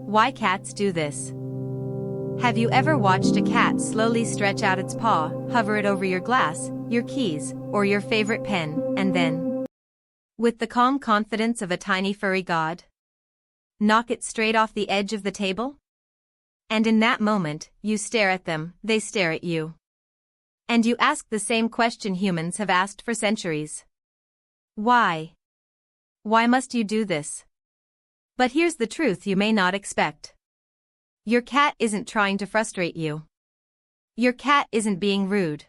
Why cats do this? Have you ever watched a cat slowly stretch out its paw, hover it over your glass, your keys, or your favorite pen, and then, with the calm confidence of a tiny furry god, knock it straight off the edge of the table? And in that moment, you stare at them, they stare at you. And you ask the same question humans have asked for centuries. Why? Why must you do this? But here's the truth you may not expect. Your cat isn't trying to frustrate you. Your cat isn't being rude.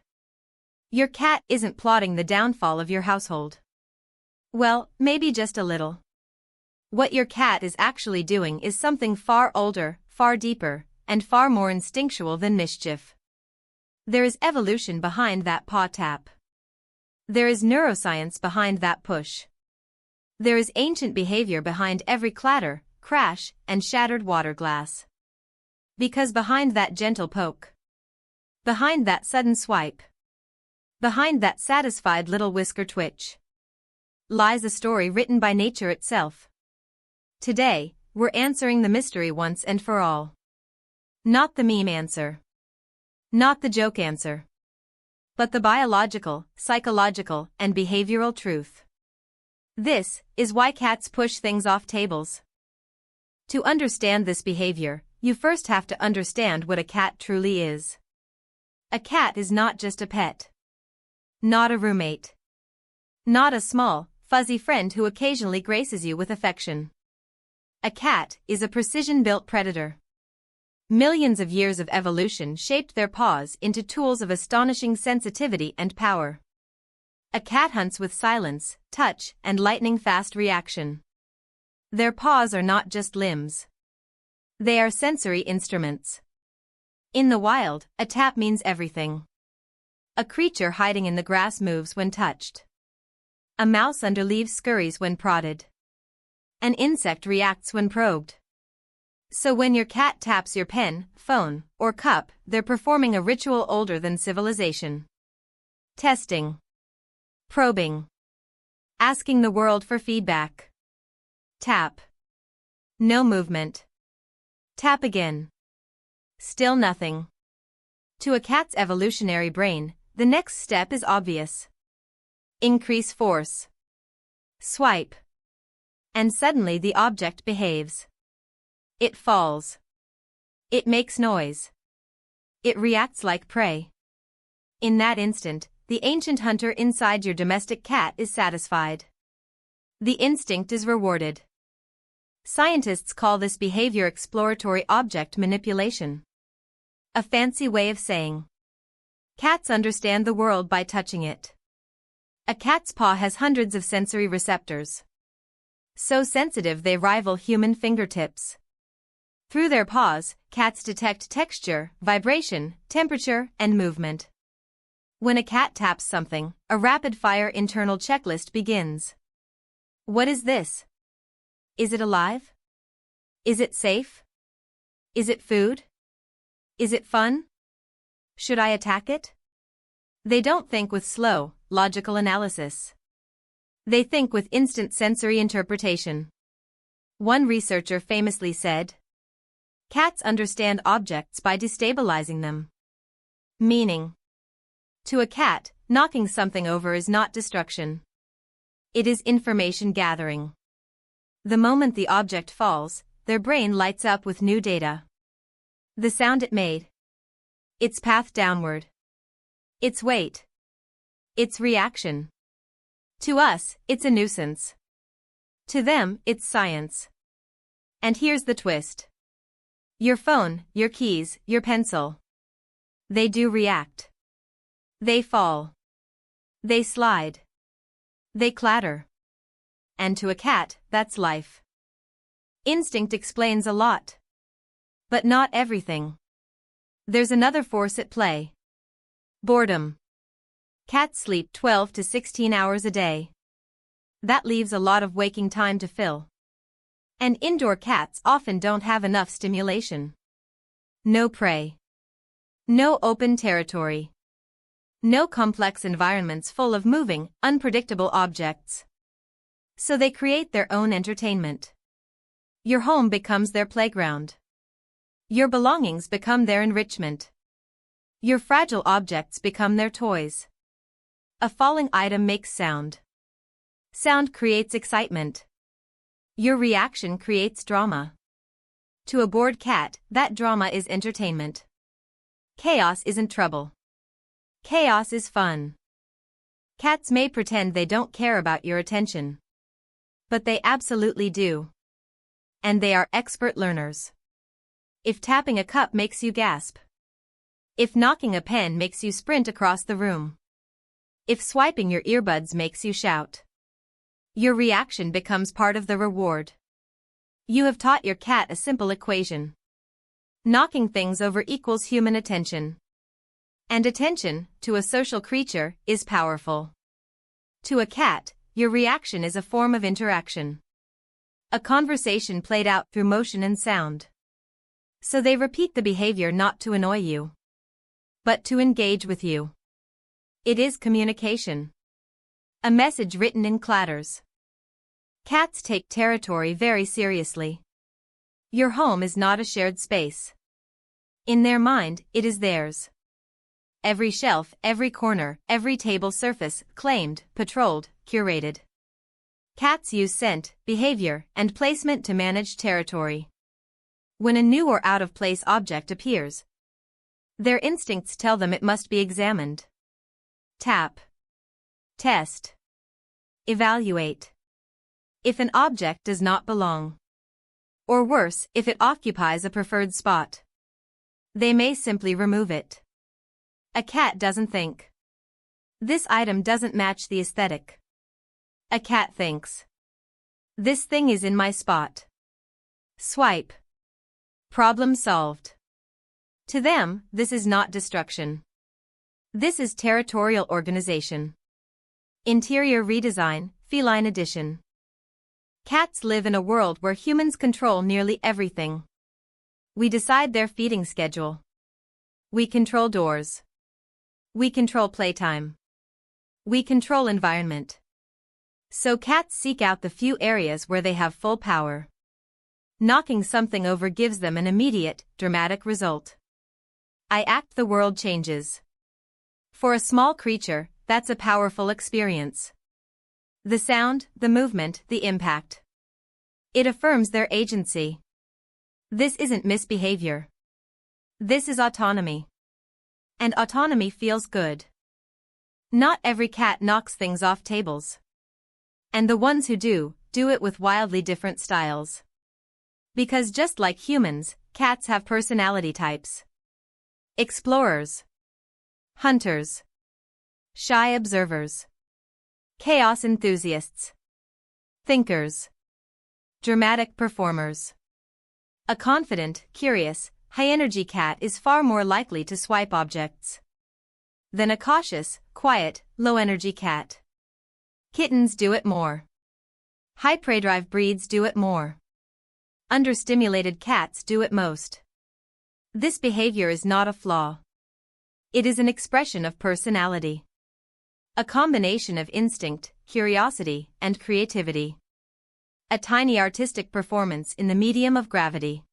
Your cat isn't plotting the downfall of your household. Well, maybe just a little. What your cat is actually doing is something far older, far deeper, and far more instinctual than mischief. There is evolution behind that paw tap. There is neuroscience behind that push. There is ancient behavior behind every clatter, crash, and shattered water glass. Because behind that gentle poke, behind that sudden swipe, behind that satisfied little whisker twitch, lies a story written by nature itself. Today, we're answering the mystery once and for all. Not the meme answer. Not the joke answer. But the biological, psychological, and behavioral truth. This is why cats push things off tables. To understand this behavior, you first have to understand what a cat truly is. A cat is not just a pet. Not a roommate. Not a small, fuzzy friend who occasionally graces you with affection. A cat is a precision-built predator. Millions of years of evolution shaped their paws into tools of astonishing sensitivity and power. A cat hunts with silence, touch, and lightning-fast reaction. Their paws are not just limbs. They are sensory instruments. In the wild, a tap means everything. A creature hiding in the grass moves when touched. A mouse under leaves scurries when prodded. An insect reacts when probed. So when your cat taps your pen, phone, or cup, they're performing a ritual older than civilization. Testing. Probing. Asking the world for feedback. Tap. No movement. Tap again. Still nothing. To a cat's evolutionary brain, the next step is obvious. Increase force. Swipe. And suddenly the object behaves. It falls. It makes noise. It reacts like prey. In that instant, the ancient hunter inside your domestic cat is satisfied. The instinct is rewarded. Scientists call this behavior exploratory object manipulation. A fancy way of saying, cats understand the world by touching it. A cat's paw has hundreds of sensory receptors. So sensitive they rival human fingertips. Through their paws, cats detect texture, vibration, temperature, and movement. When a cat taps something, a rapid-fire internal checklist begins. What is this? Is it alive? Is it safe? Is it food? Is it fun? Should I attack it? They don't think with slow, logical analysis. They think with instant sensory interpretation. One researcher famously said, "Cats understand objects by destabilizing them." Meaning, to a cat, knocking something over is not destruction. It is information gathering. The moment the object falls, their brain lights up with new data. The sound it made. Its path downward. Its weight. Its reaction. To us, it's a nuisance. To them, it's science. And here's the twist. Your phone, your keys, your pencil. They do react. They fall. They slide. They clatter. And to a cat, that's life. Instinct explains a lot. But not everything. There's another force at play. Boredom. Cats sleep 12 to 16 hours a day. That leaves a lot of waking time to fill. And indoor cats often don't have enough stimulation. No prey. No open territory. No complex environments full of moving, unpredictable objects. So they create their own entertainment. Your home becomes their playground. Your belongings become their enrichment. Your fragile objects become their toys. A falling item makes sound. Sound creates excitement. Your reaction creates drama. To a bored cat, that drama is entertainment. Chaos isn't trouble. Chaos is fun. Cats may pretend they don't care about your attention. But they absolutely do. And they are expert learners. If tapping a cup makes you gasp. If knocking a pen makes you sprint across the room. If swiping your earbuds makes you shout. Your reaction becomes part of the reward. You have taught your cat a simple equation. Knocking things over equals human attention. And attention, to a social creature, is powerful. To a cat, your reaction is a form of interaction. A conversation played out through motion and sound. So they repeat the behavior not to annoy you, but to engage with you. It is communication. A message written in clatters. Cats take territory very seriously. Your home is not a shared space. In their mind, it is theirs. Every shelf, every corner, every table surface, claimed, patrolled, curated. Cats use scent, behavior, and placement to manage territory. When a new or out-of-place object appears, their instincts tell them it must be examined. Tap. Test. Evaluate. If an object does not belong. Or worse, if it occupies a preferred spot. They may simply remove it. A cat doesn't think. This item doesn't match the aesthetic. A cat thinks. This thing is in my spot. Swipe. Problem solved. To them, this is not destruction. This is territorial organization. Interior redesign, feline edition. Cats live in a world where humans control nearly everything. We decide their feeding schedule. We control doors. We control playtime. We control environment. So cats seek out the few areas where they have full power. Knocking something over gives them an immediate, dramatic result. I act, the world changes. For a small creature, that's a powerful experience. The sound, the movement, the impact. It affirms their agency. This isn't misbehavior. This is autonomy. And autonomy feels good. Not every cat knocks things off tables. And the ones who do it with wildly different styles. Because just like humans, cats have personality types. Explorers. Hunters. Shy observers. Chaos enthusiasts. Thinkers. Dramatic performers. A confident, curious, high-energy cat is far more likely to swipe objects than a cautious, quiet, low-energy cat. Kittens do it more. High prey drive breeds do it more. Understimulated cats do it most. This behavior is not a flaw. It is an expression of personality. A combination of instinct, curiosity, and creativity. A tiny artistic performance in the medium of gravity.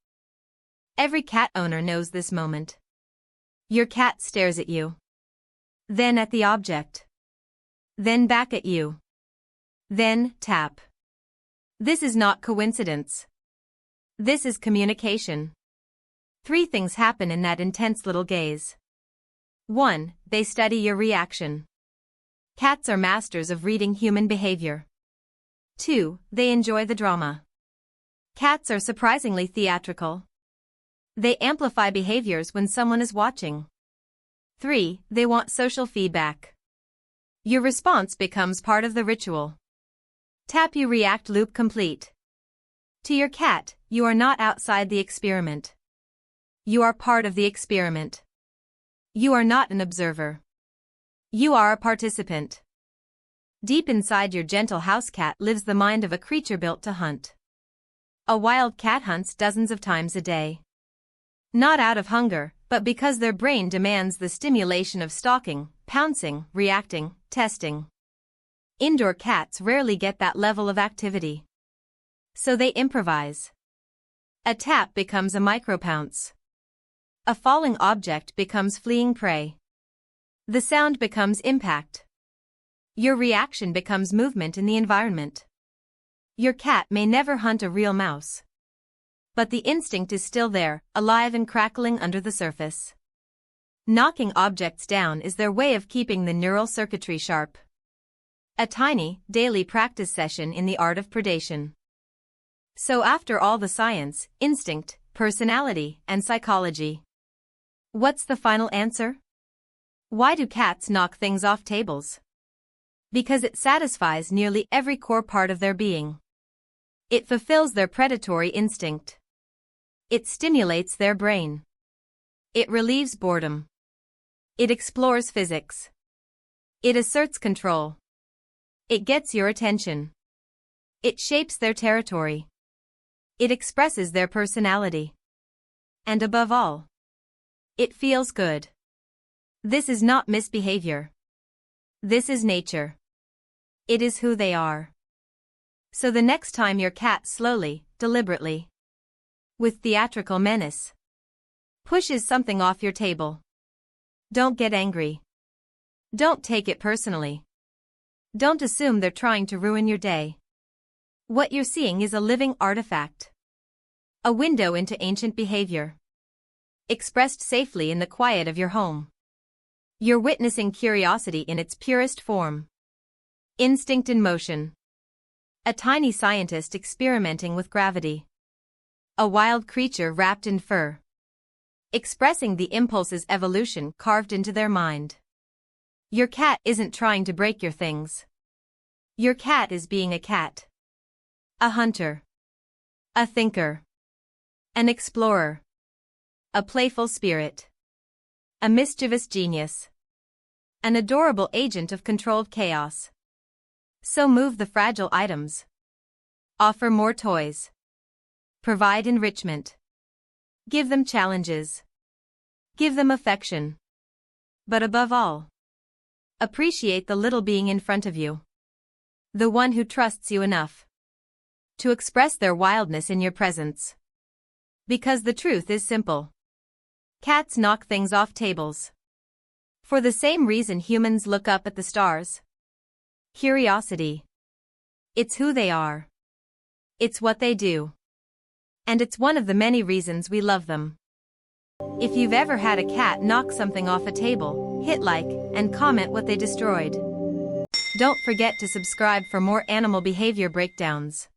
Every cat owner knows this moment. Your cat stares at you. Then at the object. Then back at you. Then tap. This is not coincidence. This is communication. 3 things happen in that intense little gaze. 1. They study your reaction. Cats are masters of reading human behavior. 2. They enjoy the drama. Cats are surprisingly theatrical. They amplify behaviors when someone is watching. 3. They want social feedback. Your response becomes part of the ritual. Tap you react loop complete. To your cat, you are not outside the experiment. You are part of the experiment. You are not an observer. You are a participant. Deep inside your gentle house cat lives the mind of a creature built to hunt. A wild cat hunts dozens of times a day. Not out of hunger, but because their brain demands the stimulation of stalking, pouncing, reacting, testing. Indoor cats rarely get that level of activity. So they improvise. A tap becomes a micropounce. A falling object becomes fleeing prey. The sound becomes impact. Your reaction becomes movement in the environment. Your cat may never hunt a real mouse. But the instinct is still there, alive and crackling under the surface. Knocking objects down is their way of keeping the neural circuitry sharp. A tiny, daily practice session in the art of predation. So after all the science, instinct, personality, and psychology, what's the final answer? Why do cats knock things off tables? Because it satisfies nearly every core part of their being. It fulfills their predatory instinct. It stimulates their brain. It relieves boredom. It explores physics. It asserts control. It gets your attention. It shapes their territory. It expresses their personality. And above all, it feels good. This is not misbehavior. This is nature. It is who they are. So the next time your cat slowly, deliberately, with theatrical menace, pushes something off your table, don't get angry. Don't take it personally. Don't assume they're trying to ruin your day. What you're seeing is a living artifact. A window into ancient behavior. Expressed safely in the quiet of your home. You're witnessing curiosity in its purest form. Instinct in motion. A tiny scientist experimenting with gravity. A wild creature wrapped in fur. Expressing the impulses evolution carved into their mind. Your cat isn't trying to break your things. Your cat is being a cat. A hunter. A thinker. An explorer. A playful spirit. A mischievous genius. An adorable agent of controlled chaos. So move the fragile items. Offer more toys. Provide enrichment. Give them challenges. Give them affection. But above all, appreciate the little being in front of you. The one who trusts you enough to express their wildness in your presence. Because the truth is simple. Cats knock things off tables. For the same reason humans look up at the stars. Curiosity. It's who they are. It's what they do. And it's one of the many reasons we love them. If you've ever had a cat knock something off a table, hit like and comment what they destroyed. Don't forget to subscribe for more animal behavior breakdowns.